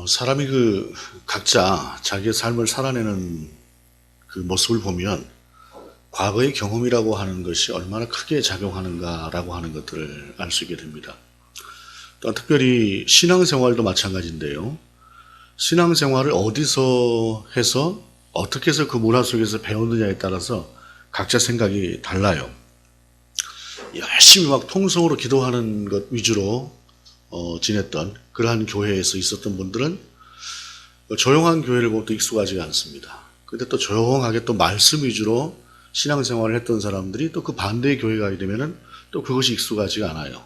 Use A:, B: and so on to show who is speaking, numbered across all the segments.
A: 사람이 각자 자기의 삶을 살아내는 그 모습을 보면 과거의 경험이라고 하는 것이 얼마나 크게 작용하는가라고 하는 것들을 알 수 있게 됩니다. 또한 특별히 신앙생활도 마찬가지인데요. 신앙생활을 어디서 해서 어떻게 해서 그 문화 속에서 배웠느냐에 따라서 각자 생각이 달라요. 열심히 막 통성으로 기도하는 것 위주로 지냈던 그러한 교회에서 있었던 분들은 조용한 교회를 보면 또 익숙하지가 않습니다. 근데 또 조용하게 또 말씀 위주로 신앙생활을 했던 사람들이 또 그 반대의 교회 가게 되면은 또 그것이 익숙하지가 않아요.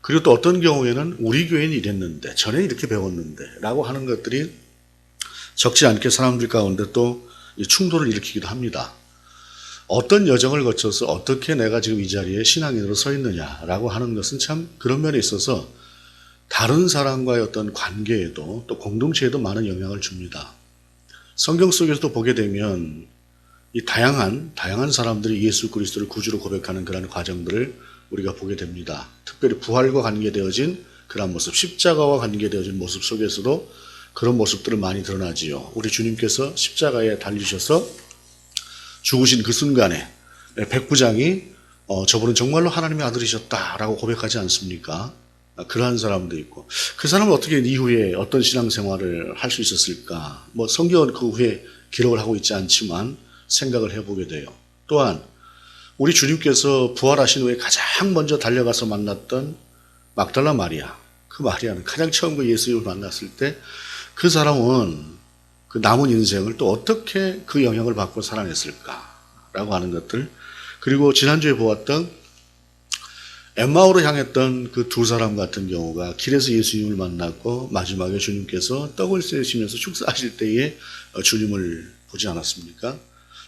A: 그리고 또 어떤 경우에는 우리 교회는 이랬는데 전에 이렇게 배웠는데 라고 하는 것들이 적지 않게 사람들 가운데 또 충돌을 일으키기도 합니다. 어떤 여정을 거쳐서 어떻게 내가 지금 이 자리에 신앙인으로 서 있느냐라고 하는 것은 참 그런 면에 있어서 다른 사람과의 어떤 관계에도 또 공동체에도 많은 영향을 줍니다. 성경 속에서도 보게 되면 이 다양한 사람들이 예수 그리스도를 구주로 고백하는 그런 과정들을 우리가 보게 됩니다. 특별히 부활과 관계되어진 그런 모습, 십자가와 관계되어진 모습 속에서도 그런 모습들은 많이 드러나지요. 우리 주님께서 십자가에 달리셔서 죽으신 그 순간에 백부장이 저분은 정말로 하나님의 아들이셨다라고 고백하지 않습니까? 그러한 사람도 있고 그 사람은 어떻게 이후에 어떤 신앙생활을 할 수 있었을까? 성경은 그 후에 기록을 하고 있지 않지만 생각을 해보게 돼요. 또한 우리 주님께서 부활하신 후에 가장 먼저 달려가서 만났던 막달라 마리아, 그 마리아는 가장 처음 그 예수님을 만났을 때 그 사람은 그 남은 인생을 또 어떻게 그 영향을 받고 살아냈을까라고 하는 것들, 그리고 지난주에 보았던 엠마오로 향했던 그 두 사람 같은 경우가 길에서 예수님을 만났고 마지막에 주님께서 떡을 떼시면서 축사하실 때에 주님을 보지 않았습니까?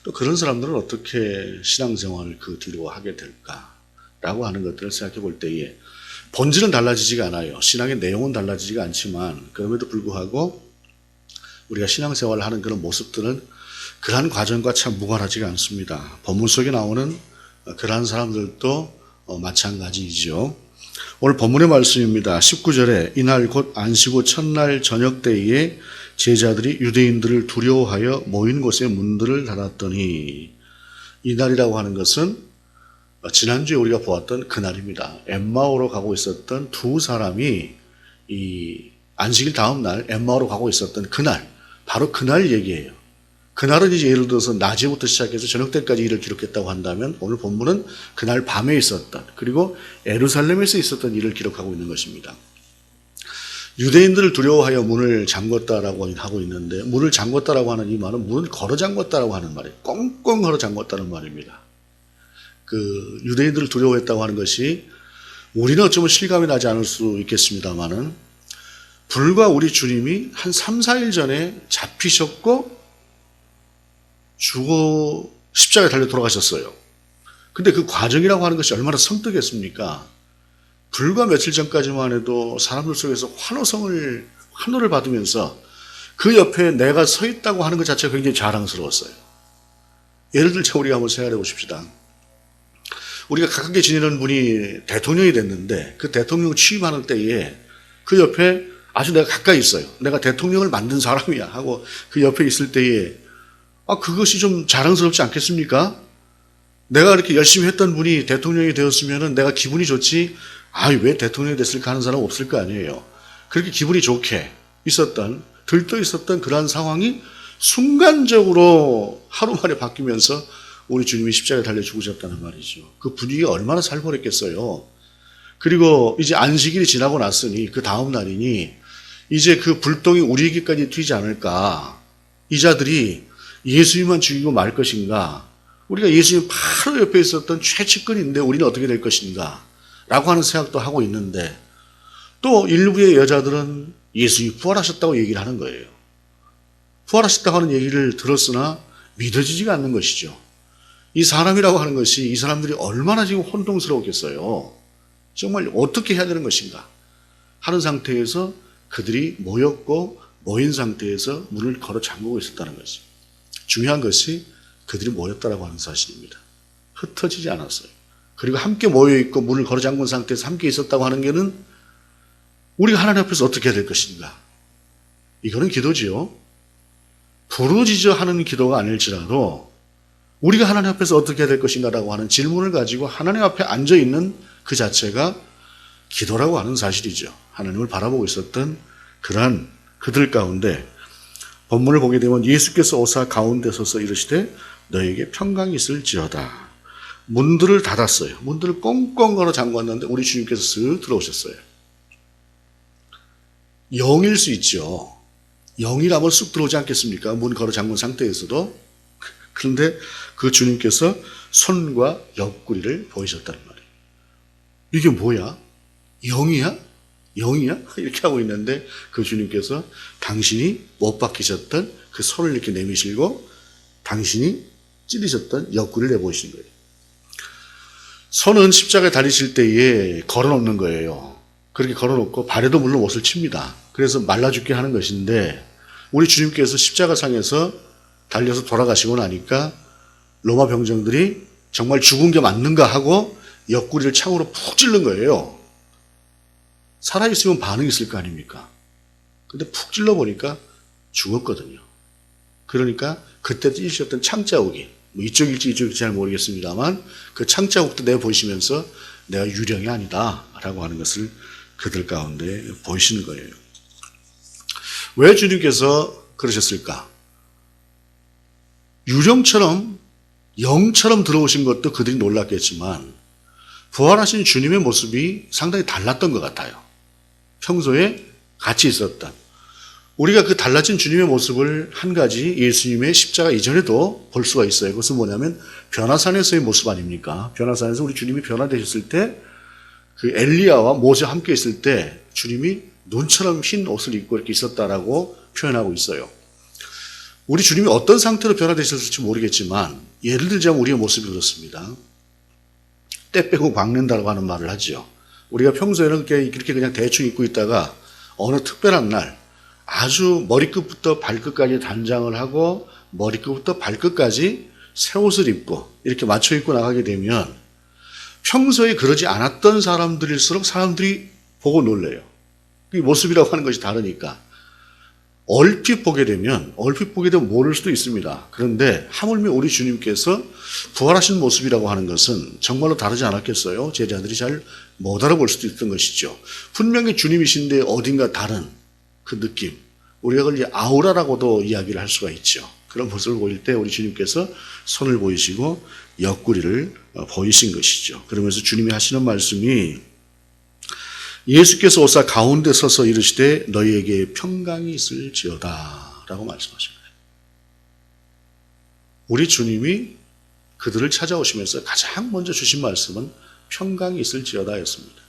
A: 또 그런 사람들은 어떻게 신앙생활을 그 뒤로 하게 될까라고 하는 것들을 생각해 볼 때에 본질은 달라지지가 않아요. 신앙의 내용은 달라지지가 않지만 그럼에도 불구하고 우리가 신앙생활을 하는 그런 모습들은 그러한 과정과 참 무관하지가 않습니다. 본문 속에 나오는 그러한 사람들도 마찬가지이죠. 오늘 본문의 말씀입니다. 19절에 이날 곧 안식 후 첫날 저녁 때에 제자들이 유대인들을 두려워하여 모인 곳에 문들을 닫았더니, 이날이라고 하는 것은 지난주에 우리가 보았던 그날입니다. 엠마오로 가고 있었던 두 사람이 이 안식일 다음 날 엠마오로 가고 있었던 그날, 바로 그날 얘기예요. 그날은 이제 예를 들어서 낮에부터 시작해서 저녁 때까지 일을 기록했다고 한다면 오늘 본문은 그날 밤에 있었던, 그리고 예루살렘에서 있었던 일을 기록하고 있는 것입니다. 유대인들을 두려워하여 문을 잠궜다라고 하고 있는데, 문을 잠궜다라고 하는 이 말은 문을 걸어 잠궜다라고 하는 말이에요. 꽁꽁 걸어 잠궜다는 말입니다. 그 유대인들을 두려워했다고 하는 것이 우리는 어쩌면 실감이 나지 않을 수 있겠습니다만은 불과 우리 주님이 한 3, 4일 전에 잡히셨고 죽어 십자가에 달려 돌아가셨어요. 근데 그 과정이라고 하는 것이 얼마나 섬뜩했습니까? 불과 며칠 전까지만 해도 사람들 속에서 환호를 받으면서 그 옆에 내가 서 있다고 하는 것 자체가 굉장히 자랑스러웠어요. 예를 들자 우리가 한번 생각해 보십시다. 우리가 가깝게 지내는 분이 대통령이 됐는데 그 대통령 취임하는 때에 그 옆에 아주 내가 가까이 있어요. 내가 대통령을 만든 사람이야 하고 그 옆에 있을 때에 그것이 좀 자랑스럽지 않겠습니까? 내가 이렇게 열심히 했던 분이 대통령이 되었으면 내가 기분이 좋지, 왜 대통령이 됐을까 하는 사람 없을 거 아니에요. 그렇게 기분이 좋게 들떠 있었던 그러한 상황이 순간적으로 하루 만에 바뀌면서 우리 주님이 십자가에 달려 죽으셨다는 말이죠. 그 분위기가 얼마나 살벌했겠어요. 그리고 이제 안식일이 지나고 났으니 그 다음 날이니 이제 그 불똥이 우리에게까지 튀지 않을까. 이 자들이 예수님만 죽이고 말 것인가. 우리가 예수님 바로 옆에 있었던 최측근인데 우리는 어떻게 될 것인가 라고 하는 생각도 하고 있는데, 또 일부의 여자들은 예수님이 부활하셨다고 얘기를 하는 거예요. 부활하셨다고 하는 얘기를 들었으나 믿어지지가 않는 것이죠. 이 사람이라고 하는 것이, 이 사람들이 얼마나 지금 혼동스러웠겠어요. 정말 어떻게 해야 되는 것인가 하는 상태에서 그들이 모인 상태에서 문을 걸어 잠그고 있었다는 것이, 중요한 것이 그들이 모였다라고 하는 사실입니다. 흩어지지 않았어요. 그리고 함께 모여있고 문을 걸어 잠근 상태에서 함께 있었다고 하는 게는 우리가 하나님 앞에서 어떻게 해야 될 것인가. 이거는 기도지요. 부르짖어 하는 기도가 아닐지라도 우리가 하나님 앞에서 어떻게 해야 될 것인가라고 하는 질문을 가지고 하나님 앞에 앉아있는 그 자체가 기도라고 하는 사실이죠. 하나님을 바라보고 있었던 그러한 그들 가운데 본문을 보게 되면 예수께서 오사 가운데 서서 이르시되 너에게 평강이 있을지어다. 문들을 닫았어요. 문들을 꽁꽁 걸어 잠갔는데 우리 주님께서 쓱 들어오셨어요. 영일 수 있죠. 영이라면 쑥 들어오지 않겠습니까? 문 걸어 잠근 상태에서도. 그런데 그 주님께서 손과 옆구리를 보이셨다는 말이에요. 이게 뭐야? 영이야? 영이야? 이렇게 하고 있는데 그 주님께서 당신이 못 박히셨던 그 손을 이렇게 내미시고 당신이 찌르셨던 옆구리를 내보이신 거예요. 손은 십자가에 달리실 때에 걸어놓는 거예요. 그렇게 걸어놓고 발에도 물론 못을 칩니다. 그래서 말라 죽게 하는 것인데 우리 주님께서 십자가상에서 달려서 돌아가시고 나니까 로마 병정들이 정말 죽은 게 맞는가 하고 옆구리를 창으로 푹 찔른 거예요. 살아있으면 반응이 있을 거 아닙니까? 근데 푹 찔러보니까 죽었거든요. 그러니까 그때 찌르셨던 창자국이 뭐 이쪽일지 이쪽일지 잘 모르겠습니다만 그 창자국도 내보시면서 내가 유령이 아니다 라고 하는 것을 그들 가운데 보이시는 거예요. 왜 주님께서 그러셨을까? 유령처럼 영처럼 들어오신 것도 그들이 놀랐겠지만 부활하신 주님의 모습이 상당히 달랐던 것 같아요. 평소에 같이 있었던 우리가 그 달라진 주님의 모습을 한 가지 예수님의 십자가 이전에도 볼 수가 있어요. 그것은 뭐냐면 변화산에서의 모습 아닙니까? 변화산에서 우리 주님이 변화되셨을 때 그 엘리야와 모세와 함께 있을 때 주님이 눈처럼 흰 옷을 입고 이렇게 있었다라고 표현하고 있어요. 우리 주님이 어떤 상태로 변화되셨을지 모르겠지만 예를 들자면 우리의 모습이 그렇습니다. 때 빼고 박는다고 하는 말을 하죠. 우리가 평소에는 그렇게 그냥 대충 입고 있다가 어느 특별한 날 아주 머리끝부터 발끝까지 단장을 하고 머리끝부터 발끝까지 새 옷을 입고 이렇게 맞춰 입고 나가게 되면 평소에 그러지 않았던 사람들일수록 사람들이 보고 놀래요. 이 모습이라고 하는 것이 다르니까. 얼핏 보게 되면 모를 수도 있습니다. 그런데 하물며 우리 주님께서 부활하신 모습이라고 하는 것은 정말로 다르지 않았겠어요? 제자들이 잘 못 알아볼 수도 있던 것이죠. 분명히 주님이신데 어딘가 다른 그 느낌. 우리가 그걸 아우라라고도 이야기를 할 수가 있죠. 그런 모습을 보일 때 우리 주님께서 손을 보이시고 옆구리를 보이신 것이죠. 그러면서 주님이 하시는 말씀이 예수께서 오사 가운데 서서 이르시되 너희에게 평강이 있을지어다 라고 말씀하신 거예요. 우리 주님이 그들을 찾아오시면서 가장 먼저 주신 말씀은 평강이 있을지어다 였습니다.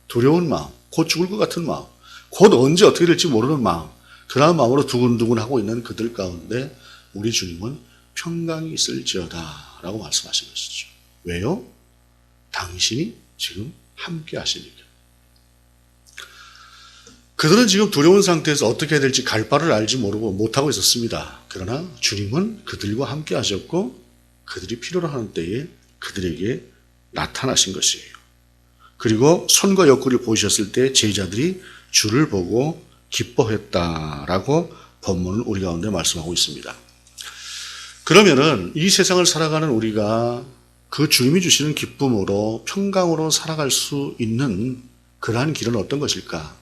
A: 두려운 마음, 곧 죽을 것 같은 마음, 곧 언제 어떻게 될지 모르는 마음, 그런 마음으로 두근두근 하고 있는 그들 가운데 우리 주님은 평강이 있을지어다 라고 말씀하신 것이죠. 왜요? 당신이 지금 함께 하시니까. 그들은 지금 두려운 상태에서 어떻게 해야 될지 갈 바를 알지 모르고 못하고 있었습니다. 그러나 주님은 그들과 함께 하셨고 그들이 필요로 하는 때에 그들에게 나타나신 것이에요. 그리고 손과 옆구리를 보이셨을 때 제자들이 주를 보고 기뻐했다라고 본문은 우리 가운데 말씀하고 있습니다. 그러면은 이 세상을 살아가는 우리가 그 주님이 주시는 기쁨으로 평강으로 살아갈 수 있는 그러한 길은 어떤 것일까?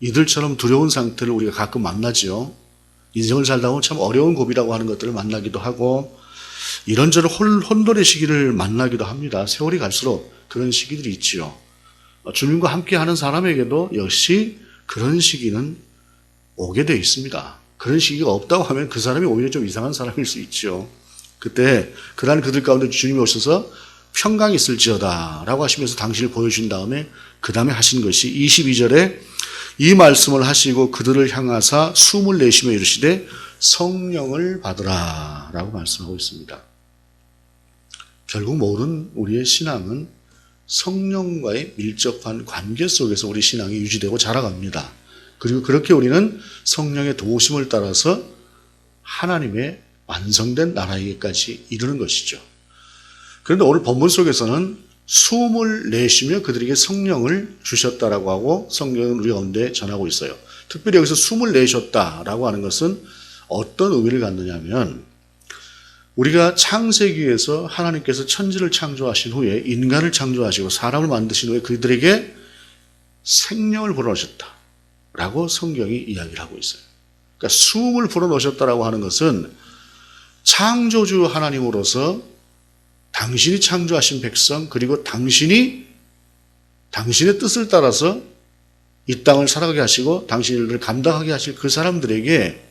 A: 이들처럼 두려운 상태를 우리가 가끔 만나죠. 인생을 살다 보면 참 어려운 고비라고 하는 것들을 만나기도 하고 이런저런 혼돈의 시기를 만나기도 합니다. 세월이 갈수록 그런 시기들이 있지요. 주님과 함께하는 사람에게도 역시 그런 시기는 오게 되어 있습니다. 그런 시기가 없다고 하면 그 사람이 오히려 좀 이상한 사람일 수 있죠. 그때 그러한 그들 가운데 주님이 오셔서 평강이 있을지어다 라고 하시면서 당신을 보여주신 다음에 그 다음에 하신 것이 22절에 이 말씀을 하시고 그들을 향하사 숨을 내쉬며 이르시되 성령을 받으라 라고 말씀하고 있습니다. 결국 모든 우리의 신앙은 성령과의 밀접한 관계 속에서 우리 신앙이 유지되고 자라갑니다. 그리고 그렇게 우리는 성령의 도우심을 따라서 하나님의 완성된 나라에게까지 이르는 것이죠. 그런데 오늘 본문 속에서는 숨을 내쉬며 그들에게 성령을 주셨다라고 하고 성령은 우리 가운데 전하고 있어요. 특별히 여기서 숨을 내쉬었다라고 하는 것은 어떤 의미를 갖느냐면 우리가 창세기에서 하나님께서 천지를 창조하신 후에 인간을 창조하시고 사람을 만드신 후에 그들에게 생명을 불어넣으셨다라고 성경이 이야기를 하고 있어요. 그러니까 숨을 불어넣으셨다라고 하는 것은 창조주 하나님으로서 당신이 창조하신 백성 그리고 당신의 뜻을 따라서 이 땅을 살아가게 하시고 당신을 감당하게 하실 그 사람들에게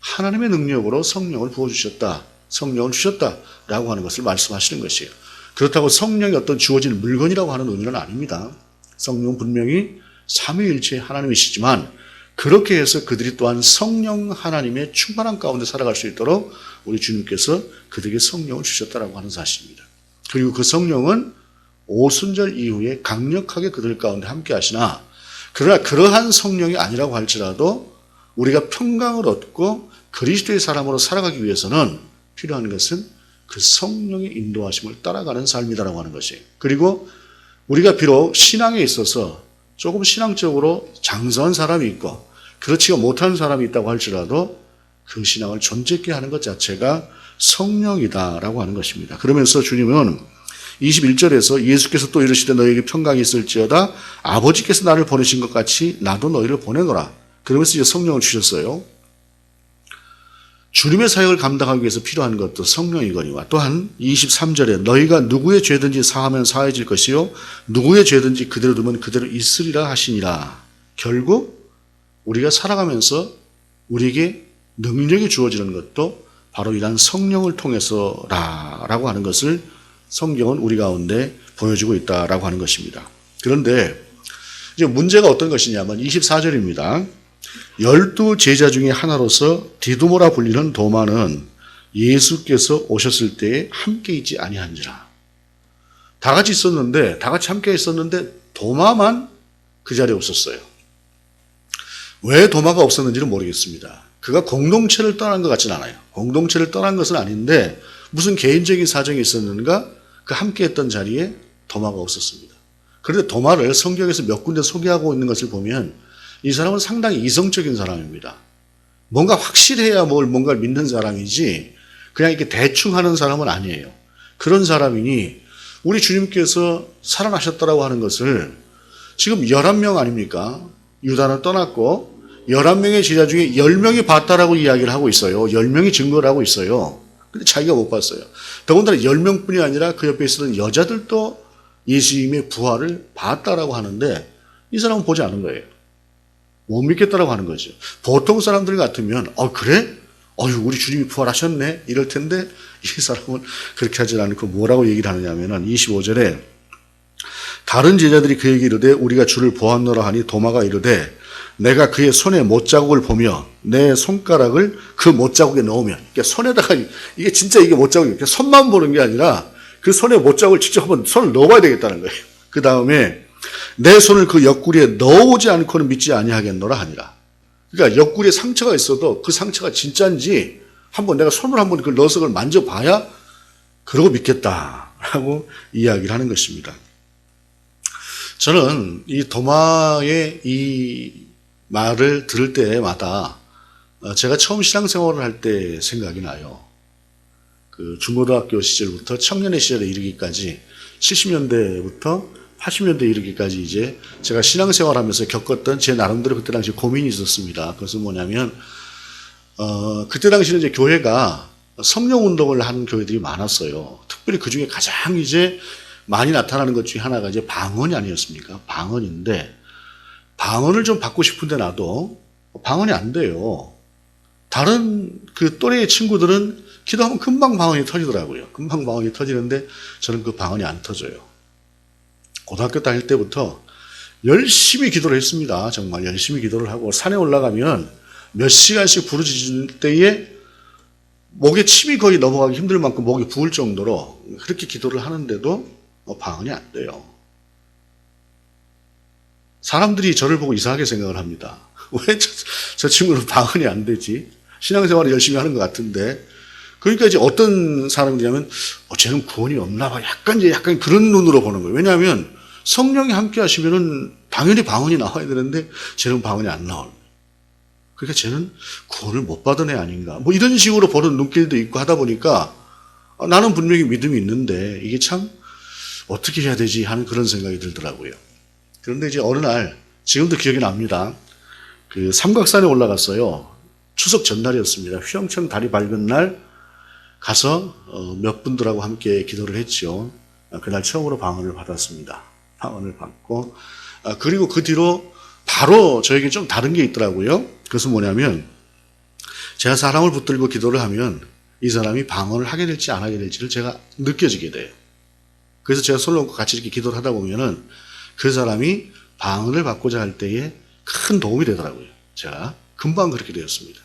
A: 하나님의 능력으로 성령을 부어주셨다. 성령을 주셨다라고 하는 것을 말씀하시는 것이에요. 그렇다고 성령이 어떤 주어진 물건이라고 하는 의미는 아닙니다. 성령은 분명히 삼위일체의 하나님이시지만 그렇게 해서 그들이 또한 성령 하나님의 충만한 가운데 살아갈 수 있도록 우리 주님께서 그들에게 성령을 주셨다라고 하는 사실입니다. 그리고 그 성령은 오순절 이후에 강력하게 그들 가운데 함께 하시나 그러나 그러한 성령이 아니라고 할지라도 우리가 평강을 얻고 그리스도의 사람으로 살아가기 위해서는 필요한 것은 그 성령의 인도하심을 따라가는 삶이다라고 하는 것이에요. 그리고 우리가 비록 신앙에 있어서 조금 신앙적으로 장성한 사람이 있고 그렇지가 못한 사람이 있다고 할지라도 그 신앙을 존재케 하는 것 자체가 성령이다라고 하는 것입니다. 그러면서 주님은 21절에서 예수께서 또 이르시되 너희에게 평강이 있을지어다 아버지께서 나를 보내신 것 같이 나도 너희를 보내노라. 그러면서 이제 성령을 주셨어요. 주님의 사역을 감당하기 위해서 필요한 것도 성령이거니와 또한 23절에 너희가 누구의 죄든지 사하면 사해질 것이요 누구의 죄든지 그대로 두면 그대로 있으리라 하시니라. 결국 우리가 살아가면서 우리에게 능력이 주어지는 것도 바로 이러한 성령을 통해서라고 하는 것을 성경은 우리 가운데 보여주고 있다라고 하는 것입니다. 그런데 이제 문제가 어떤 것이냐면 24절입니다. 12 제자 중에 하나로서 디두모라 불리는 도마는 예수께서 오셨을 때에 함께 있지 아니한지라. 다 같이 있었는데 다 같이 함께 있었는데 도마만 그 자리에 없었어요. 왜 도마가 없었는지는 모르겠습니다. 그가 공동체를 떠난 것 같지는 않아요. 공동체를 떠난 것은 아닌데 무슨 개인적인 사정이 있었는가 그 함께 했던 자리에 도마가 없었습니다. 그런데 도마를 성경에서 몇 군데 소개하고 있는 것을 보면 이 사람은 상당히 이성적인 사람입니다. 뭔가 확실해야 뭔가를 믿는 사람이지 그냥 이렇게 대충 하는 사람은 아니에요. 그런 사람이니 우리 주님께서 살아나셨다라고 하는 것을 지금 11명 아닙니까? 유다는 떠났고 11명의 제자 중에 10명이 봤다라고 이야기를 하고 있어요. 10명이 증거를 하고 있어요. 근데 자기가 못 봤어요. 더군다나 10명뿐이 아니라 그 옆에 있었던 여자들도 예수님의 부활을 봤다라고 하는데 이 사람은 보지 않은 거예요. 못 믿겠다라고 하는 거죠. 보통 사람들 같으면 그래? 우리 주님이 부활하셨네? 이럴 텐데 이 사람은 그렇게 하지 않고 뭐라고 얘기를 하느냐 하면 25절에 다른 제자들이 그에게 이르되 우리가 주를 보았노라 하니 도마가 이르되 내가 그의 손에 못자국을 보며 내 손가락을 그 못자국에 넣으면 그러니까 손에다가 이게 진짜 이게 못자국이에요. 손만 보는 게 아니라 그 손에 못자국을 직접 한번 손을 넣어봐야 되겠다는 거예요. 그 다음에 내 손을 그 옆구리에 넣어오지 않고는 믿지 아니하겠노라 하니라. 그러니까 옆구리에 상처가 있어도 그 상처가 진짜인지 한번 내가 손을 한번 그걸 넣어서 그걸 만져봐야 그러고 믿겠다라고 이야기를 하는 것입니다. 저는 이 도마의 이 말을 들을 때마다 제가 처음 신앙생활을 할 때 생각이 나요. 그 중고등학교 시절부터 청년의 시절에 이르기까지 70년대부터 80년대에 이르기까지 이제 제가 신앙생활 하면서 겪었던 제 나름대로 그때 당시 고민이 있었습니다. 그것은 뭐냐면, 그때 당시는 이제 교회가 성령 운동을 하는 교회들이 많았어요. 특별히 그 중에 가장 이제 많이 나타나는 것 중에 하나가 이제 방언이 아니었습니까? 방언인데, 방언을 좀 받고 싶은데 나도 방언이 안 돼요. 다른 그 또래의 친구들은 기도하면 금방 방언이 터지더라고요. 금방 방언이 터지는데 저는 그 방언이 안 터져요. 고등학교 다닐 때부터 열심히 기도를 했습니다. 정말 열심히 기도를 하고 산에 올라가면 몇 시간씩 부르짖을 때에 목에 침이 거의 넘어가기 힘들 만큼 목이 부을 정도로 그렇게 기도를 하는데도 방언이 안 돼요. 사람들이 저를 보고 이상하게 생각을 합니다. 왜 저 친구는 방언이 안 되지? 신앙생활을 열심히 하는 것 같은데. 그러니까 이제 어떤 사람들이냐면 쟤는 구원이 없나 봐. 약간 그런 눈으로 보는 거예요. 왜냐하면 성령이 함께 하시면은 당연히 방언이 나와야 되는데 쟤는 방언이 안 나와요. 그러니까 쟤는 구원을 못 받은 애 아닌가. 뭐 이런 식으로 보는 눈길도 있고 하다 보니까 나는 분명히 믿음이 있는데 이게 참 어떻게 해야 되지 하는 그런 생각이 들더라고요. 그런데 이제 어느 날, 지금도 기억이 납니다. 그 삼각산에 올라갔어요. 추석 전날이었습니다. 휘영청 달이 밝은 날 가서 몇 분들하고 함께 기도를 했죠. 그날 처음으로 방언을 받았습니다. 방언을 받고 그리고 그 뒤로 바로 저에게 좀 다른 게 있더라고요. 그것은 뭐냐면 제가 사람을 붙들고 기도를 하면 이 사람이 방언을 하게 될지 안 하게 될지를 제가 느껴지게 돼요. 그래서 제가 손 놓고 같이 이렇게 기도를 하다 보면은 그 사람이 방언을 받고자 할 때에 큰 도움이 되더라고요. 제가 금방 그렇게 되었습니다.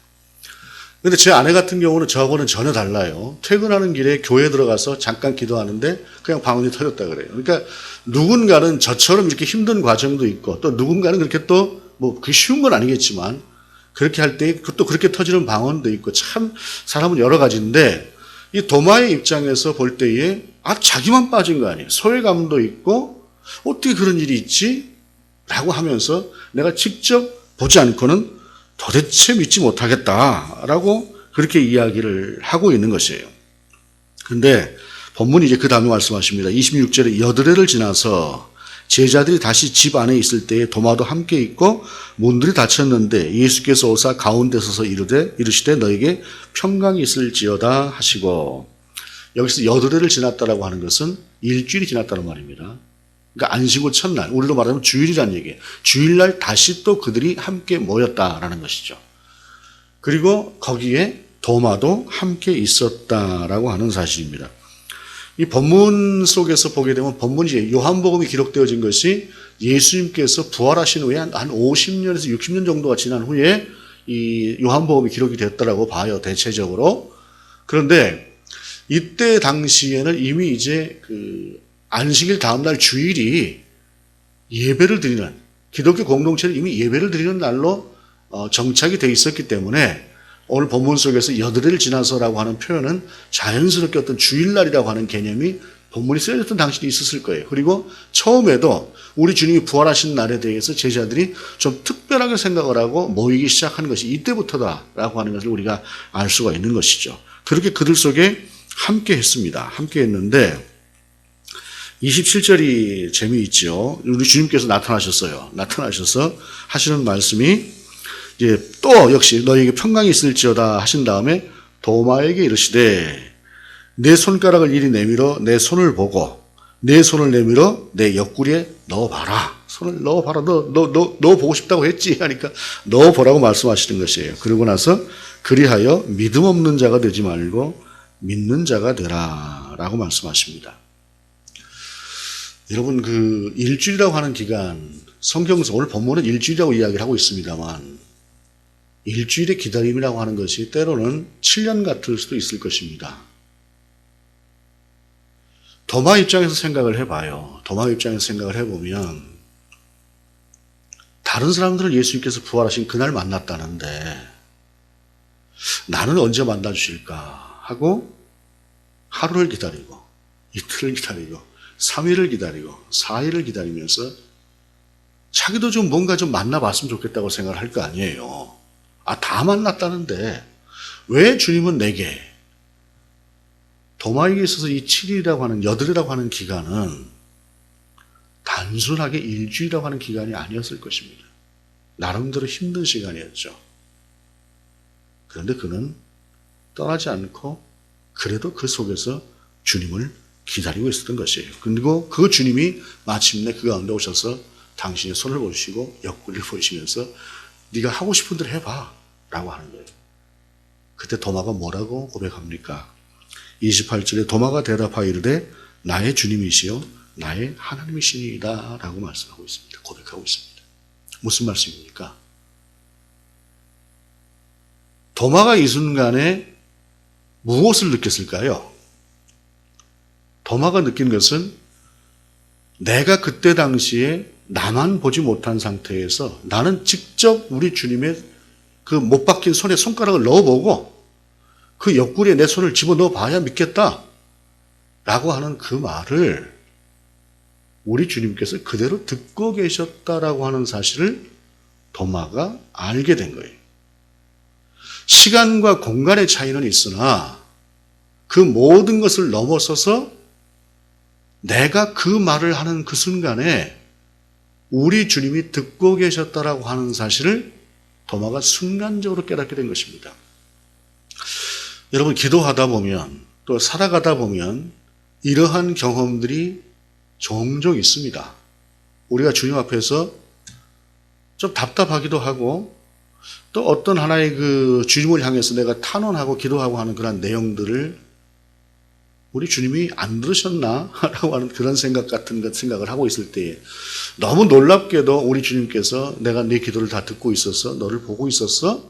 A: 근데 제 아내 같은 경우는 저하고는 전혀 달라요. 퇴근하는 길에 교회 들어가서 잠깐 기도하는데 그냥 방언이 터졌다 그래요. 그러니까 누군가는 저처럼 이렇게 힘든 과정도 있고 또 누군가는 그렇게 또 뭐 그게 쉬운 건 아니겠지만 그렇게 할 때 또 그렇게 터지는 방언도 있고 참 사람은 여러 가지인데 이 도마의 입장에서 볼 때에 자기만 빠진 거 아니에요. 소외감도 있고 어떻게 그런 일이 있지? 라고 하면서 내가 직접 보지 않고는 도대체 믿지 못하겠다라고 그렇게 이야기를 하고 있는 것이에요. 그런데 본문이 이제 그 다음에 말씀하십니다. 26절에 여드레를 지나서 제자들이 다시 집 안에 있을 때에 도마도 함께 있고 문들이 닫혔는데 예수께서 오사 가운데 서서 이르시되 너에게 평강이 있을지어다 하시고, 여기서 여드레를 지났다라고 하는 것은 일주일이 지났다는 말입니다. 그러니까 안식일 첫날, 우리로 말하면 주일이라는 얘기예요. 주일날 다시 또 그들이 함께 모였다라는 것이죠. 그리고 거기에 도마도 함께 있었다라고 하는 사실입니다. 이 본문 속에서 보게 되면 본문이 요한복음이 기록되어진 것이 예수님께서 부활하신 후에 한 50년에서 60년 정도가 지난 후에 이 요한복음이 기록이 됐다라고 봐요, 대체적으로. 그런데 이때 당시에는 이미 이제 그 안식일 다음날 주일이 예배를 드리는, 기독교 공동체는 이미 예배를 드리는 날로 정착이 되어 있었기 때문에 오늘 본문 속에서 여드레를 지나서라고 하는 표현은 자연스럽게 어떤 주일날이라고 하는 개념이 본문이 쓰여졌던 당시에 있었을 거예요. 그리고 처음에도 우리 주님이 부활하신 날에 대해서 제자들이 좀 특별하게 생각을 하고 모이기 시작하는 것이 이때부터다라고 하는 것을 우리가 알 수가 있는 것이죠. 그렇게 그들 속에 함께 했습니다. 함께 했는데 27절이 재미있죠. 우리 주님께서 나타나셨어요. 나타나셔서 하시는 말씀이 이제 또 역시 너에게 평강이 있을지어다 하신 다음에 도마에게 이르시되 내 손가락을 이리 내밀어 내 손을 보고 내 손을 내밀어 내 옆구리에 넣어봐라. 손을 넣어봐라. 너 보고 싶다고 했지 하니까 넣어보라고 말씀하시는 것이에요. 그러고 나서 그리하여 믿음 없는 자가 되지 말고 믿는 자가 되라 라고 말씀하십니다. 여러분, 그 일주일이라고 하는 기간, 성경에서 오늘 본문은 일주일이라고 이야기를 하고 있습니다만 일주일의 기다림이라고 하는 것이 때로는 7년 같을 수도 있을 것입니다. 도마 입장에서 생각을 해봐요. 도마 입장에서 생각을 해보면 다른 사람들은 예수님께서 부활하신 그날 만났다는데 나는 언제 만나주실까 하고 하루를 기다리고 이틀을 기다리고 3일을 기다리고 4일을 기다리면서 자기도 좀 뭔가 좀 만나봤으면 좋겠다고 생각을 할 거 아니에요. 다 만났다는데 왜 주님은 내게, 도마에게 있어서 이 7일이라고 하는, 여드레라고 하는 기간은 단순하게 일주일이라고 하는 기간이 아니었을 것입니다. 나름대로 힘든 시간이었죠. 그런데 그는 떠나지 않고 그래도 그 속에서 주님을 기다리고 있었던 것이에요. 그리고 그 주님이 마침내 그 가운데 오셔서 당신의 손을 보시고 옆구리를 보시면서 네가 하고 싶은 대로 해봐 라고 하는 거예요. 그때 도마가 뭐라고 고백합니까? 28절에 도마가 대답하여 이르되 나의 주님이시요 나의 하나님이시니이다 라고 말씀하고 있습니다. 고백하고 있습니다. 무슨 말씀입니까? 도마가 이 순간에 무엇을 느꼈을까요? 도마가 느낀 것은 내가 그때 당시에 나만 보지 못한 상태에서 나는 직접 우리 주님의 그 못 박힌 손에 손가락을 넣어보고 그 옆구리에 내 손을 집어넣어 봐야 믿겠다 라고 하는 그 말을 우리 주님께서 그대로 듣고 계셨다라고 하는 사실을 도마가 알게 된 거예요. 시간과 공간의 차이는 있으나 그 모든 것을 넘어서서 내가 그 말을 하는 그 순간에 우리 주님이 듣고 계셨다라고 하는 사실을 도마가 순간적으로 깨닫게 된 것입니다. 여러분, 기도하다 보면 또 살아가다 보면 이러한 경험들이 종종 있습니다. 우리가 주님 앞에서 좀 답답하기도 하고 또 어떤 하나의 그 주님을 향해서 내가 탄원하고 기도하고 하는 그런 내용들을 우리 주님이 안 들으셨나? 라고 하는 그런 생각을 하고 있을 때에 너무 놀랍게도 우리 주님께서 내가 네 기도를 다 듣고 있었어? 너를 보고 있었어?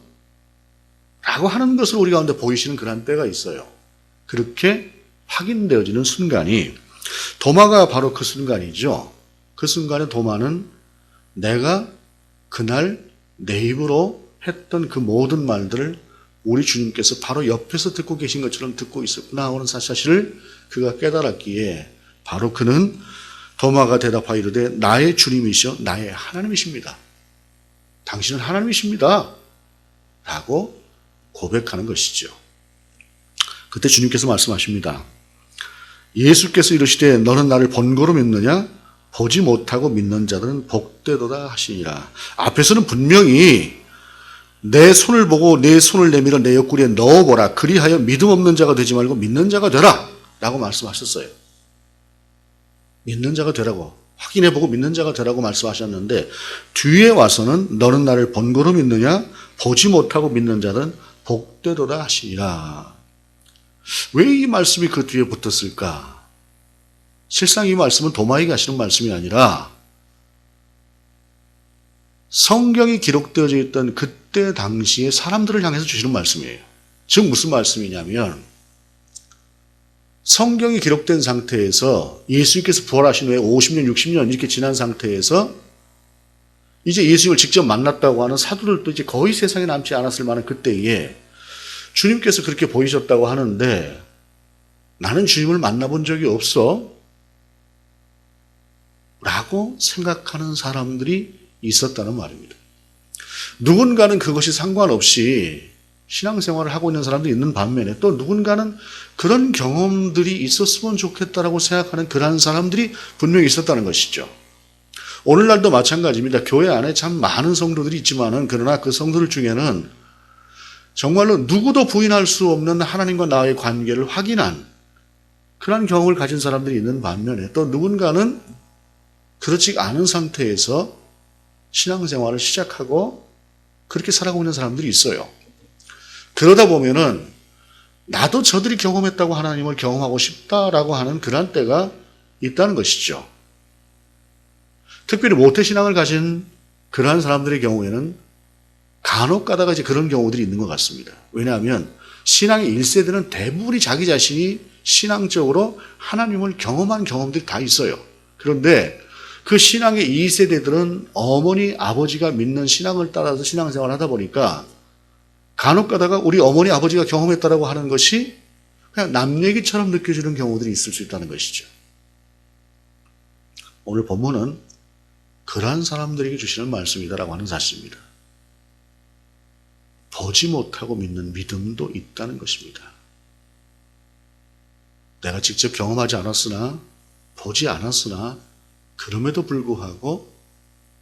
A: 라고 하는 것을 우리 가운데 보이시는 그런 때가 있어요. 그렇게 확인되어지는 순간이 도마가 바로 그 순간이죠. 그 순간에 도마는 내가 그날 내 입으로 했던 그 모든 말들을 우리 주님께서 바로 옆에서 듣고 계신 것처럼 듣고 있었구나 하는 사실을 그가 깨달았기에 바로 그는 도마가 대답하여 이르되 나의 주님이시여 나의 하나님이십니다. 당신은 하나님이십니다. 라고 고백하는 것이죠. 그때 주님께서 말씀하십니다. 예수께서 이르시되 너는 나를 본고로 믿느냐? 보지 못하고 믿는 자들은 복되도다 하시니라. 앞에서는 분명히 내 손을 보고 내 손을 내밀어 내 옆구리에 넣어보라. 그리하여 믿음 없는 자가 되지 말고 믿는 자가 되라. 라고 말씀하셨어요. 믿는 자가 되라고. 확인해보고 믿는 자가 되라고 말씀하셨는데 뒤에 와서는 너는 나를 본고로 믿느냐? 보지 못하고 믿는 자는 복되도다 하시니라. 왜 이 말씀이 그 뒤에 붙었을까? 실상 이 말씀은 도마에게 하시는 말씀이 아니라 성경이 기록되어져 있던 그때 당시의 사람들을 향해서 주시는 말씀이에요. 즉 무슨 말씀이냐면 성경이 기록된 상태에서 예수님께서 부활하신 후에 50년, 60년 이렇게 지난 상태에서 이제 예수님을 직접 만났다고 하는 사도들도 이제 거의 세상에 남지 않았을 만한 그때에 주님께서 그렇게 보이셨다고 하는데 나는 주님을 만나본 적이 없어 라고 생각하는 사람들이 있었다는 말입니다. 누군가는 그것이 상관없이 신앙생활을 하고 있는 사람도 있는 반면에 또 누군가는 그런 경험들이 있었으면 좋겠다라고 생각하는 그런 사람들이 분명히 있었다는 것이죠. 오늘날도 마찬가지입니다. 교회 안에 참 많은 성도들이 있지만은 그러나 그 성도들 중에는 정말로 누구도 부인할 수 없는 하나님과 나의 관계를 확인한 그런 경험을 가진 사람들이 있는 반면에 또 누군가는 그렇지 않은 상태에서 신앙생활을 시작하고 그렇게 살아가고 있는 사람들이 있어요. 그러다 보면은 나도 저들이 경험했다고 하나님을 경험하고 싶다라고 하는 그런 때가 있다는 것이죠. 특별히 모태신앙을 가진 그러한 사람들의 경우에는 간혹 가다가 이제 그런 경우들이 있는 것 같습니다. 왜냐하면 신앙의 1세대는 대부분이 자기 자신이 신앙적으로 하나님을 경험한 경험들이 다 있어요. 그런데 그 신앙의 2세대들은 어머니, 아버지가 믿는 신앙을 따라서 신앙생활을 하다 보니까 간혹 가다가 우리 어머니, 아버지가 경험했다라고 하는 것이 그냥 남 얘기처럼 느껴지는 경우들이 있을 수 있다는 것이죠. 오늘 본문은 그러한 사람들에게 주시는 말씀이다라고 하는 사실입니다. 보지 못하고 믿는 믿음도 있다는 것입니다. 내가 직접 경험하지 않았으나 보지 않았으나 그럼에도 불구하고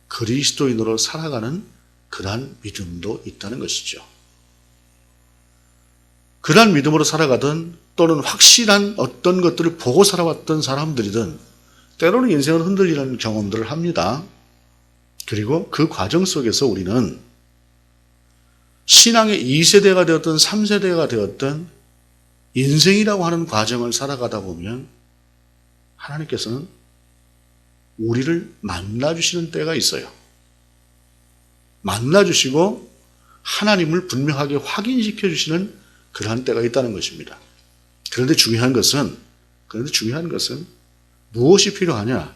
A: 그리스도인으로 살아가는 그러한 믿음도 있다는 것이죠. 그러한 믿음으로 살아가든 또는 확실한 어떤 것들을 보고 살아왔던 사람들이든 때로는 인생은 흔들리는 경험들을 합니다. 그리고 그 과정 속에서 우리는 신앙의 2세대가 되었든 3세대가 되었든 인생이라고 하는 과정을 살아가다 보면 하나님께서는 우리를 만나주시는 때가 있어요. 만나주시고 하나님을 분명하게 확인시켜 주시는 그러한 때가 있다는 것입니다. 그런데 중요한 것은 무엇이 필요하냐?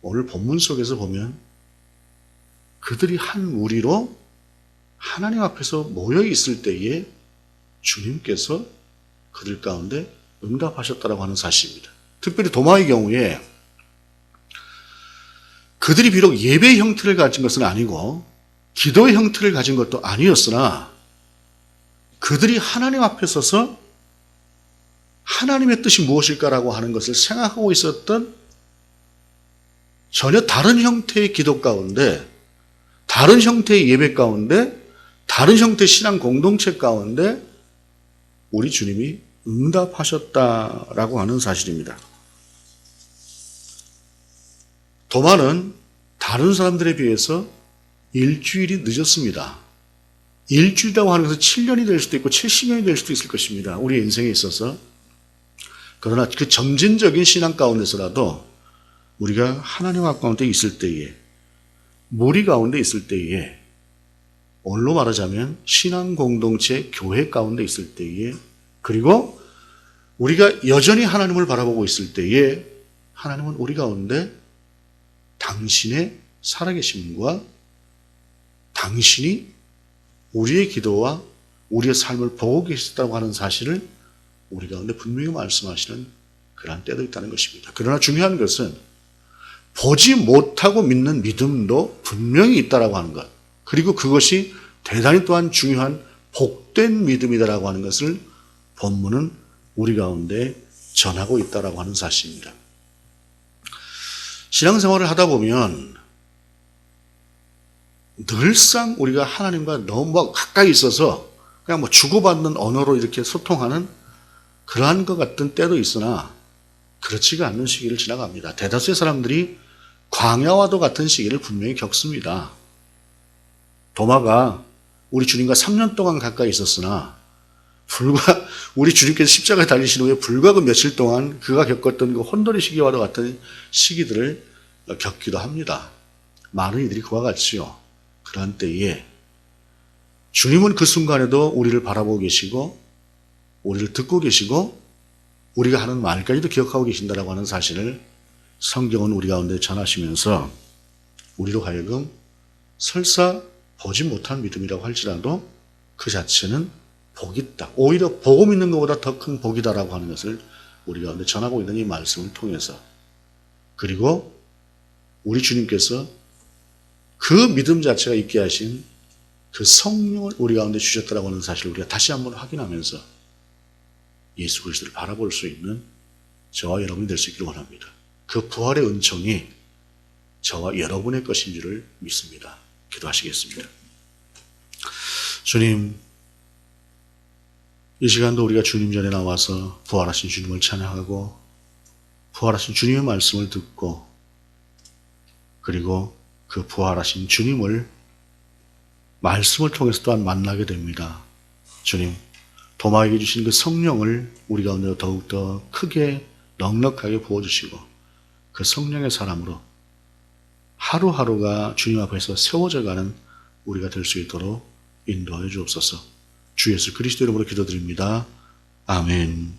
A: 오늘 본문 속에서 보면 그들이 한 무리로 하나님 앞에서 모여 있을 때에 주님께서 그들 가운데 응답하셨다라고 하는 사실입니다. 특별히 도마의 경우에 그들이 비록 예배의 형태를 가진 것은 아니고 기도의 형태를 가진 것도 아니었으나 그들이 하나님 앞에 서서 하나님의 뜻이 무엇일까라고 하는 것을 생각하고 있었던 전혀 다른 형태의 기도 가운데, 다른 형태의 예배 가운데, 다른 형태의 신앙 공동체 가운데 우리 주님이 응답하셨다라고 하는 사실입니다. 도마는 다른 사람들에 비해서 일주일이 늦었습니다. 일주일이라고 하는 것은 7년이 될 수도 있고 70년이 될 수도 있을 것입니다. 우리 인생에 있어서. 그러나 그 점진적인 신앙 가운데서라도 우리가 하나님 가운데 있을 때에, 무리 가운데 있을 때에, 뭘로 말하자면 신앙 공동체 교회 가운데 있을 때에, 그리고 우리가 여전히 하나님을 바라보고 있을 때에 하나님은 우리 가운데 당신의 살아계심과 당신이 우리의 기도와 우리의 삶을 보고 계시다고 하는 사실을 우리 가운데 분명히 말씀하시는 그러한 때도 있다는 것입니다. 그러나 중요한 것은 보지 못하고 믿는 믿음도 분명히 있다라고 하는 것, 그리고 그것이 대단히 또한 중요한 복된 믿음이다라고 하는 것을 본문은 우리 가운데 전하고 있다라고 하는 사실입니다. 신앙생활을 하다 보면 늘상 우리가 하나님과 너무 가까이 있어서 그냥 주고받는 언어로 이렇게 소통하는 그러한 것 같은 때도 있으나 그렇지가 않는 시기를 지나갑니다. 대다수의 사람들이 광야와도 같은 시기를 분명히 겪습니다. 도마가 우리 주님과 3년 동안 가까이 있었으나 불과 우리 주님께서 십자가에 달리신 후에 불과 그 며칠 동안 그가 겪었던 그 혼돈의 시기와도 같은 시기들을 겪기도 합니다. 많은 이들이 그와 같지요. 그런 때에 주님은 그 순간에도 우리를 바라보고 계시고 우리를 듣고 계시고 우리가 하는 말까지도 기억하고 계신다라고 하는 사실을 성경은 우리 가운데 전하시면서 우리로 하여금 설사 보지 못한 믿음이라고 할지라도 그 자체는 복이 있다. 오히려 보고 믿는 것보다 더 큰 복이다라고 하는 것을 우리 가운데 전하고 있는 이 말씀을 통해서, 그리고 우리 주님께서 그 믿음 자체가 있게 하신 그 성령을 우리 가운데 주셨다라고 하는 사실을 우리가 다시 한번 확인하면서 예수 그리스도를 바라볼 수 있는 저와 여러분이 될 수 있기를 원합니다. 그 부활의 은총이 저와 여러분의 것인 줄을 믿습니다. 기도하시겠습니다. 주님, 이 시간도 우리가 주님 전에 나와서 부활하신 주님을 찬양하고 부활하신 주님의 말씀을 듣고 그리고 그 부활하신 주님을 말씀을 통해서 또한 만나게 됩니다. 주님, 도마에게 주신 그 성령을 우리 가운데 더욱더 크게 넉넉하게 부어주시고 그 성령의 사람으로 하루하루가 주님 앞에서 세워져가는 우리가 될 수 있도록 인도하여 주옵소서. 주 예수 그리스도 이름으로 기도드립니다. 아멘.